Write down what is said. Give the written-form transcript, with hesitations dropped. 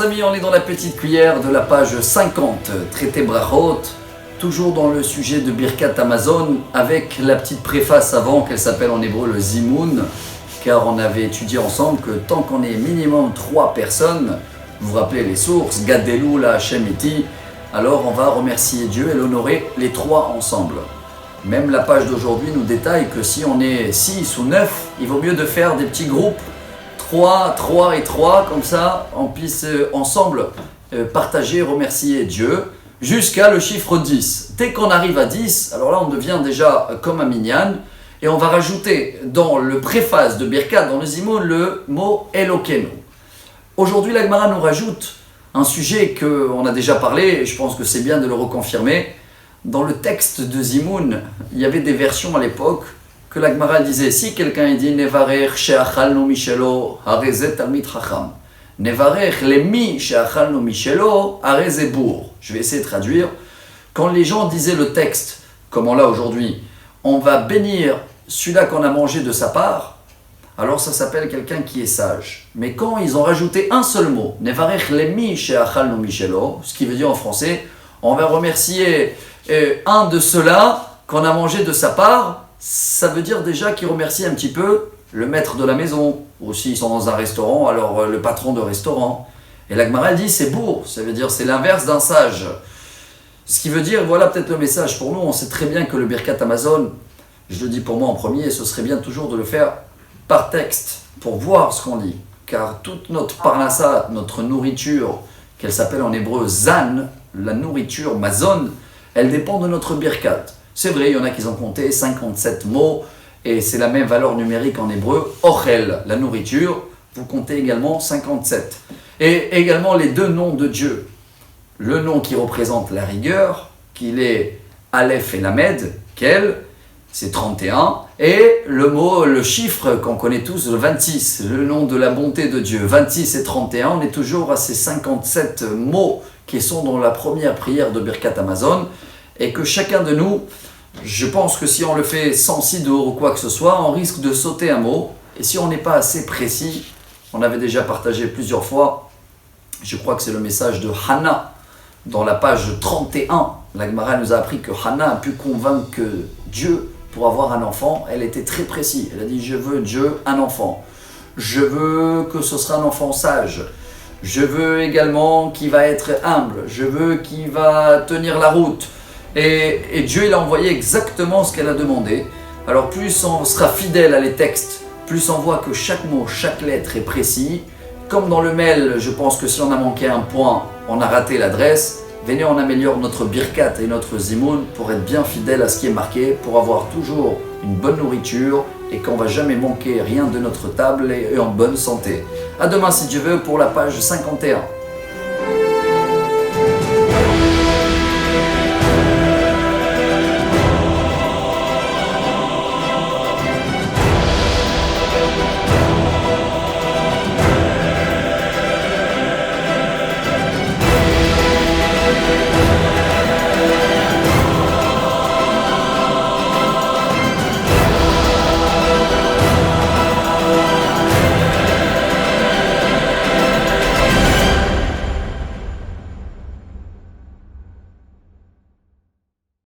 Chers amis, on est dans la petite cuillère de la page 50, traité Brachot, toujours dans le sujet de Birkat Hamazon, avec la petite préface avant qu'elle s'appelle en hébreu le Zimoun, car on avait étudié ensemble que tant qu'on est minimum 3 personnes, vous vous rappelez les sources, Gadelou, la Hashem Iti, alors on va remercier Dieu et l'honorer les 3 ensemble. Même la page d'aujourd'hui nous détaille que si on est 6 ou 9, il vaut mieux de faire des petits groupes, 3 et 3, comme ça on puisse ensemble partager, remercier Dieu, jusqu'à le chiffre 10. Dès qu'on arrive à 10, alors là on devient déjà comme un minyan, et on va rajouter dans le préface de Birkat, dans le Zimoun, le mot Elokenu. Aujourd'hui la Gemara nous rajoute un sujet qu'on a déjà parlé, et je pense que c'est bien de le reconfirmer. Dans le texte de Zimoun, il y avait des versions à l'époque que la Gemara disait, si quelqu'un dit Nevarech she'achalnu mishelo harezet talmid chacham, Nevarech lemi she'achalnu mishelo harezet bour. Je vais essayer de traduire. Quand les gens disaient le texte, comme on l'a aujourd'hui, on va bénir celui-là qu'on a mangé de sa part, alors ça s'appelle quelqu'un qui est sage. Mais quand ils ont rajouté un seul mot, Nevarech lemi she'achalnu mishelo, ce qui veut dire en français, on va remercier un de ceux-là qu'on a mangé de sa part, ça veut dire déjà qu'il remercie un petit peu le maître de la maison, ou s'ils sont dans un restaurant, alors le patron de restaurant. Et la Gemara dit c'est beau, ça veut dire c'est l'inverse d'un sage. Ce qui veut dire, voilà peut-être le message pour nous, on sait très bien que le Birkat Hamazon, je le dis pour moi en premier, ce serait bien toujours de le faire par texte, pour voir ce qu'on lit. Car toute notre parnassa, notre nourriture, qu'elle s'appelle en hébreu zan, la nourriture mazon, elle dépend de notre Birkat. C'est vrai, il y en a qui ont compté 57 mots, et c'est la même valeur numérique en hébreu, ochel, la nourriture, vous comptez également 57. Et également les 2 noms de Dieu. Le nom qui représente la rigueur, qu'il est Aleph et Lamed, Kel, c'est 31, et le chiffre qu'on connaît tous, le 26, le nom de la bonté de Dieu, 26 et 31, on est toujours à ces 57 mots qui sont dans la première prière de Birkat Hamazon, et que chacun de nous, je pense que si on le fait sans siddur ou quoi que ce soit, on risque de sauter un mot, et si on n'est pas assez précis, on avait déjà partagé plusieurs fois, je crois que c'est le message de Hannah, dans la page 31, la Gemara nous a appris que Hannah a pu convaincre Dieu pour avoir un enfant, elle était très précise, elle a dit je veux Dieu un enfant, je veux que ce sera un enfant sage, je veux également qu'il va être humble, je veux qu'il va tenir la route. Et Dieu il a envoyé exactement ce qu'elle a demandé. Alors plus on sera fidèle à les textes, plus on voit que chaque mot, chaque lettre est précis. Comme dans le mail, je pense que si on a manqué un point, on a raté l'adresse. Venez, on améliore notre Birkat et notre Zimoun pour être bien fidèle à ce qui est marqué, pour avoir toujours une bonne nourriture et qu'on ne va jamais manquer rien de notre table et en bonne santé. À demain si Dieu veut pour la page 51.